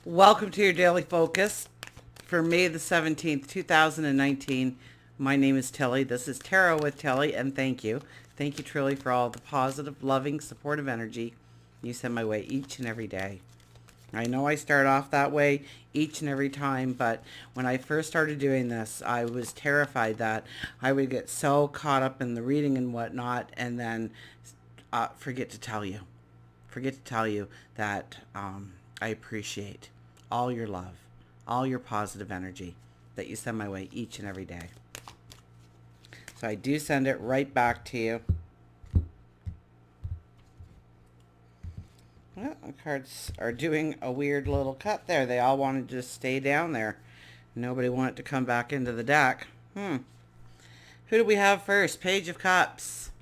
Welcome to your daily focus for May the 17th, 2019. My name is Tilly. This is Tarot with Tilly, and thank you. Thank you truly for all the positive, loving, supportive energy you send my way each and every day. I know I start off that way each and every time, but when I first started doing this, I was terrified that I would get so caught up in the reading and whatnot, and then forget to tell you. Forget to tell you that I appreciate all your love, all your positive energy that you send my way each and every day. So I do send it right back to you. Well, the cards are doing a weird little cut there. They all wanted to just stay down there. Nobody wanted to come back into the deck. Who do we have first? Page of Cups.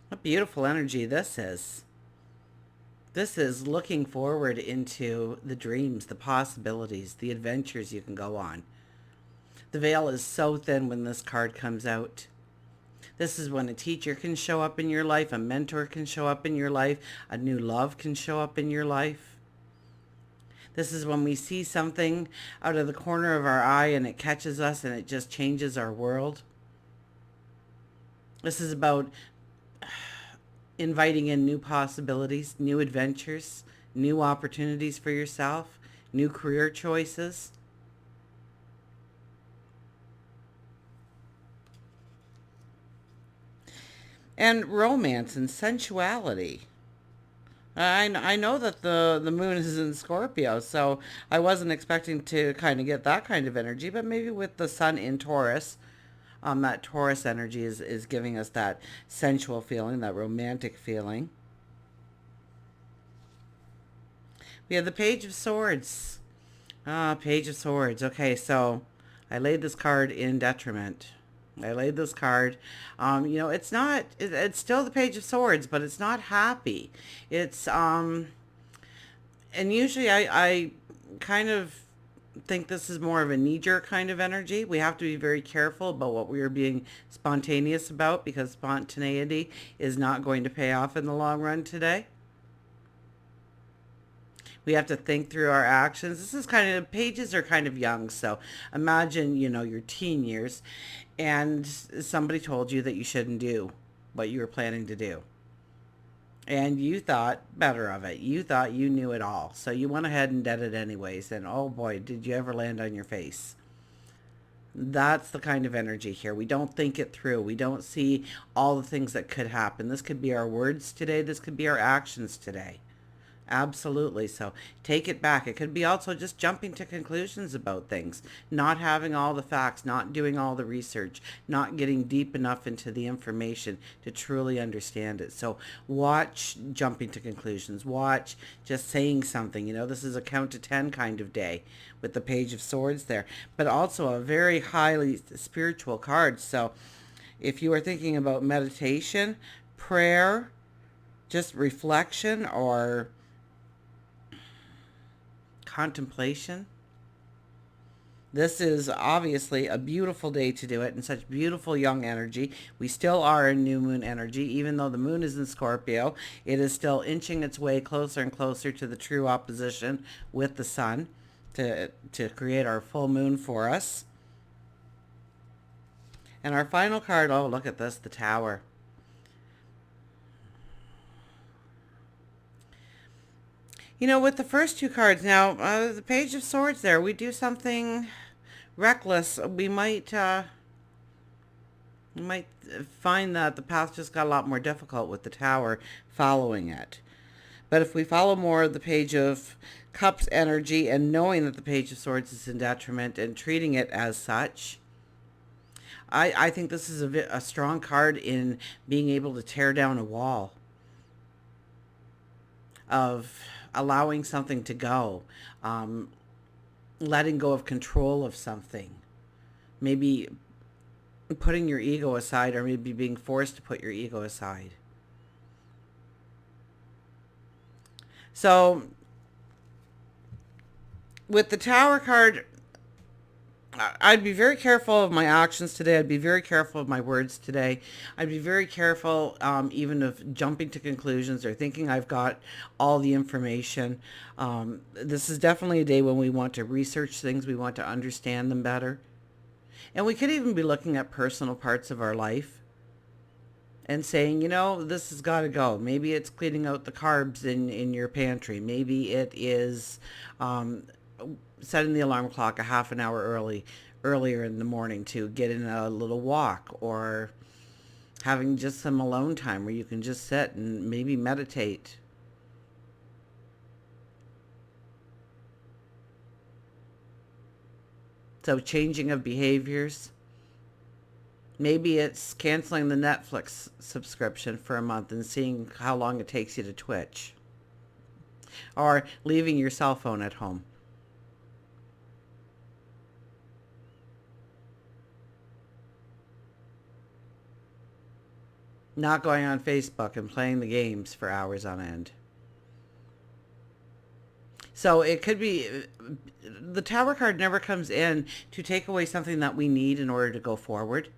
What beautiful energy this is. This is looking forward into the dreams, the possibilities, the adventures you can go on. The veil is so thin when this card comes out. This is when a teacher can show up in your life, a mentor can show up in your life, a new love can show up in your life. This is when we see something out of the corner of our eye and it catches us and it just changes our world. This is about inviting in new possibilities, new adventures, new opportunities for yourself, new career choices. And romance and sensuality. I know that the moon is in Scorpio, so I wasn't expecting to kind of get that kind of energy, but maybe with the sun in Taurus, that Taurus energy is giving us that sensual feeling, that romantic feeling. We have the Page of Swords. Page of Swords. Okay, so I laid this card in detriment. I laid this card. It's not, it's still the Page of Swords, but it's not happy. It's, and usually I kind of think this is more of a knee-jerk kind of energy. We have to be very careful about what we are being spontaneous about because spontaneity is not going to pay off in the long run today. We have to think through our actions. This is kind of, pages are kind of young, so imagine, your teen years and somebody told you that you shouldn't do what you were planning to do. And you thought better of it. You thought you knew it all. So you went ahead and did it anyways. And oh boy, did you ever land on your face. That's the kind of energy here. We don't think it through. We don't see all the things that could happen. This could be our words today. This could be our actions today. Absolutely. So take it back. It could be also just jumping to conclusions about things, not having all the facts, not doing all the research, not getting deep enough into the information to truly understand it. So watch jumping to conclusions. Watch just saying something. This is a count to 10 kind of day with the Page of Swords there, but also a very highly spiritual card. So if you are thinking about meditation, prayer, just reflection, or contemplation, this is obviously a beautiful day to do it in such beautiful young energy. We still are in new moon energy. Even though the moon is in Scorpio, it is still inching its way closer and closer to the true opposition with the sun to create our full moon for us. And our final card, oh, look at this, the Tower. With the first two cards, now, the Page of Swords there, we do something reckless. We might find that the path just got a lot more difficult with the Tower following it. But if we follow more of the Page of Cups energy and knowing that the Page of Swords is in detriment and treating it as such, I think this is a strong card in being able to tear down a wall of allowing something to go, letting go of control of something, maybe putting your ego aside, or maybe being forced to put your ego aside. So with the Tower card, I'd be very careful of my actions today. I'd be very careful of my words today. I'd be very careful even of jumping to conclusions or thinking I've got all the information. This is definitely a day when we want to research things. We want to understand them better. And we could even be looking at personal parts of our life and saying, this has got to go. Maybe it's cleaning out the carbs in your pantry. Maybe it is setting the alarm clock a half an hour earlier in the morning to get in a little walk, or having just some alone time where you can just sit and maybe meditate. So changing of behaviors. Maybe it's canceling the Netflix subscription for a month and seeing how long it takes you to twitch. Or leaving your cell phone at home. Not going on Facebook and playing the games for hours on end. So it could be the Tower card never comes in to take away something that we need in order to go forward.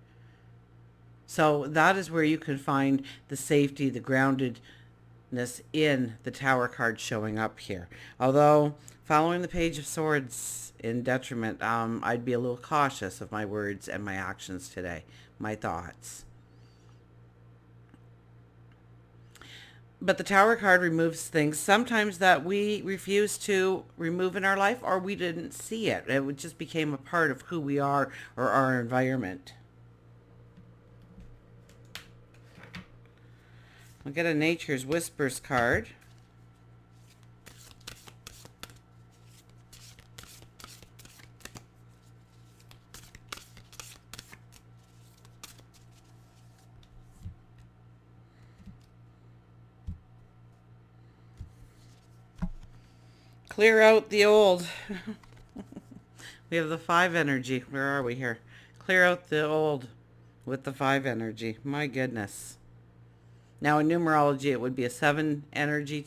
So that is where you can find the safety, the groundedness in the Tower card showing up here. Although following the Page of Swords in detriment, I'd be a little cautious of my words and my actions today, my thoughts. But the Tower card removes things sometimes that we refuse to remove in our life, or we didn't see it. It just became a part of who we are or our environment. We'll get a Nature's Whispers card. Clear out the old. We have the 5 energy. Where are we here? Clear out the old with the 5 energy. My goodness. Now in numerology, it would be a 7 energy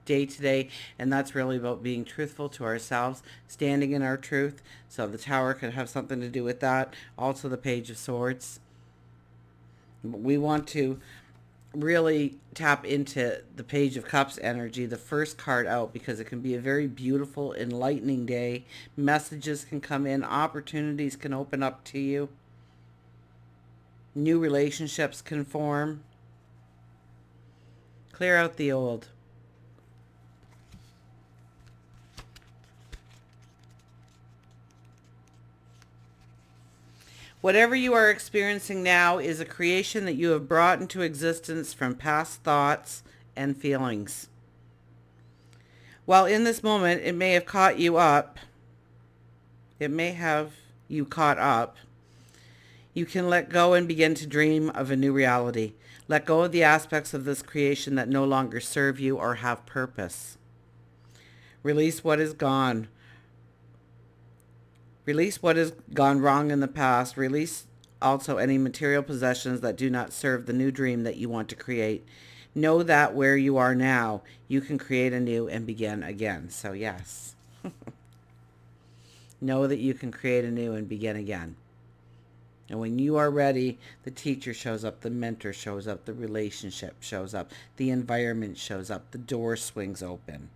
day today, and that's really about being truthful to ourselves, standing in our truth. So the Tower could have something to do with that. Also the Page of Swords. We want to really tap into the Page of Cups energy, the first card out, because it can be a very beautiful, enlightening day. Messages can come in, opportunities can open up to you, new relationships can form. Clear out the old. Whatever you are experiencing now is a creation that you have brought into existence from past thoughts and feelings. While in this moment, it may have caught you up. It may have you caught up. You can let go and begin to dream of a new reality. Let go of the aspects of this creation that no longer serve you or have purpose. Release what is gone. Release what has gone wrong in the past. Release also any material possessions that do not serve the new dream that you want to create. Know that where you are now, you can create anew and begin again. So yes. Know that you can create anew and begin again. And when you are ready, the teacher shows up, the mentor shows up, the relationship shows up, the environment shows up, the door swings open.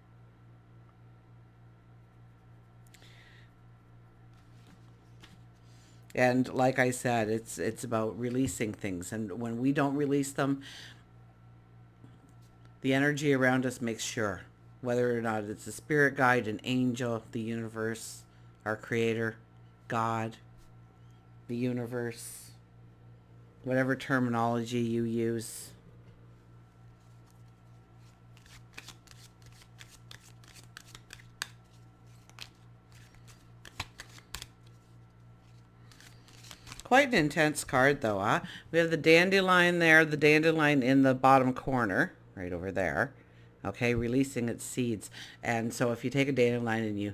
And like I said, it's about releasing things. And when we don't release them, the energy around us makes sure. Whether or not it's a spirit guide, an angel, the universe, our creator, God, the universe, whatever terminology you use. Quite an intense card though, We have the dandelion there, the dandelion in the bottom corner, right over there. Okay, releasing its seeds. And so if you take a dandelion and you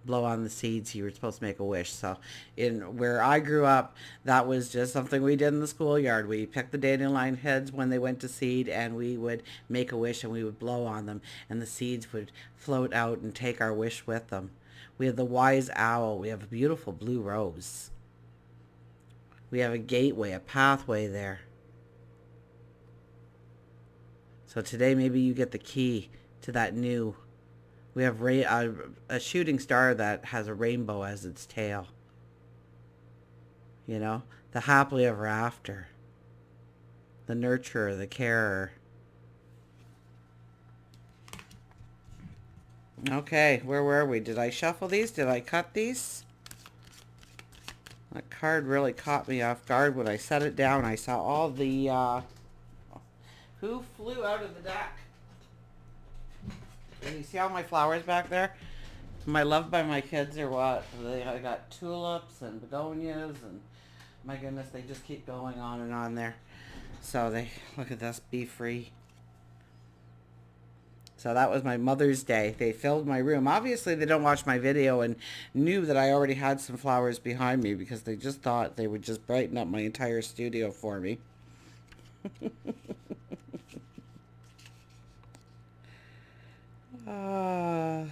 blow on the seeds, you were supposed to make a wish. So in where I grew up, that was just something we did in the schoolyard. We picked the dandelion heads when they went to seed, and we would make a wish and we would blow on them, and the seeds would float out and take our wish with them. We have the wise owl. We have a beautiful blue rose. We have a gateway, a pathway there. So today maybe you get the key to that new. We have a shooting star that has a rainbow as its tail. You know, the happily ever after, the nurturer, the carer. Okay, where were we? Did I shuffle these? Did I cut these? That card really caught me off guard when I set it down. I saw all the who flew out of the deck. And you see all my flowers back there? Am I loved by my kids or what? I got tulips and begonias, and my goodness, they just keep going on and on there. So they, look at this, be free. So that was my Mother's Day. They filled my room. Obviously, they don't watch my video and knew that I already had some flowers behind me because they just thought they would just brighten up my entire studio for me. uh...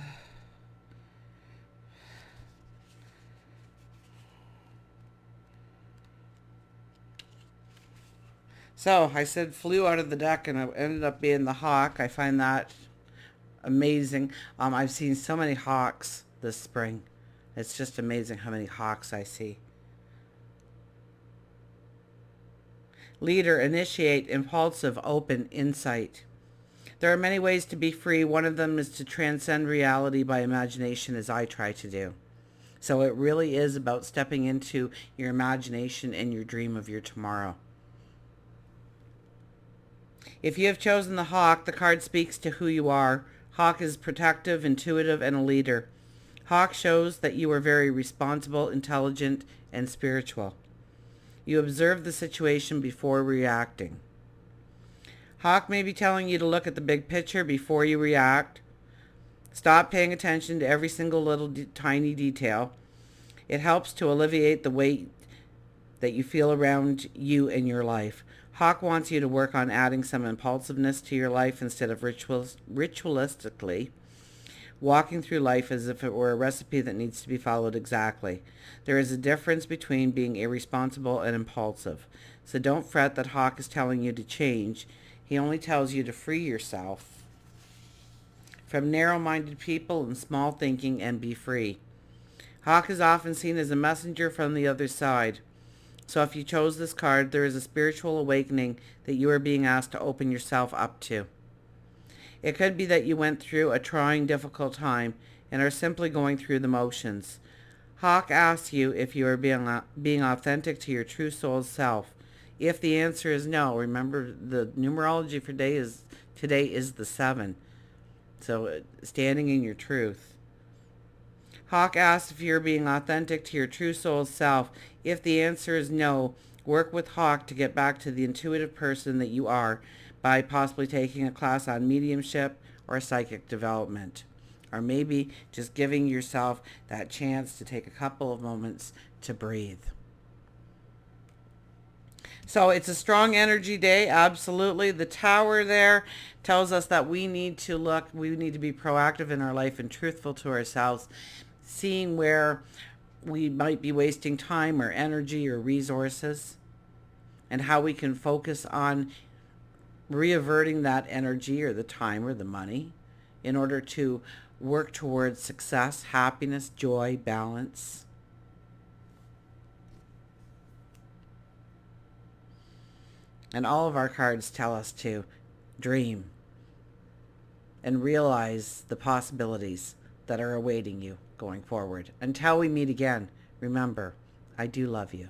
So I said flew out of the deck, and it ended up being the hawk. I find that amazing. I've seen so many hawks this spring. It's just amazing how many hawks I see. Leader, initiate, impulsive, open, insight. There are many ways to be free. One of them is to transcend reality by imagination, as I try to do. So it really is about stepping into your imagination and your dream of your tomorrow. If you have chosen the hawk, the card speaks to who you are. Hawk is protective, intuitive, and a leader. Hawk shows that you are very responsible, intelligent, and spiritual. You observe the situation before reacting. Hawk may be telling you to look at the big picture before you react. Stop paying attention to every single little tiny detail. It helps to alleviate the weight that you feel around you in your life. Hawk wants you to work on adding some impulsiveness to your life instead of ritualistically walking through life as if it were a recipe that needs to be followed exactly. There is a difference between being irresponsible and impulsive. So don't fret that Hawk is telling you to change. He only tells you to free yourself from narrow-minded people and small thinking and be free. Hawk is often seen as a messenger from the other side. So if you chose this card, there is a spiritual awakening that you are being asked to open yourself up to. It could be that you went through a trying, difficult time and are simply going through the motions. Hawk asks you if you are being authentic to your true soul's self. If the answer is no, remember the numerology for today is the 7. So standing in your truth. Hawk asks if you're being authentic to your true soul's self. If the answer is no, work with Hawk to get back to the intuitive person that you are by possibly taking a class on mediumship or psychic development. Or maybe just giving yourself that chance to take a couple of moments to breathe. So it's a strong energy day, absolutely. The tower there tells us that we need to be proactive in our life and truthful to ourselves, seeing where we might be wasting time or energy or resources, and how we can focus on reaverting that energy or the time or the money in order to work towards success, happiness, joy, balance. And all of our cards tell us to dream and realize the possibilities that are awaiting you going forward. Until we meet again, remember, I do love you.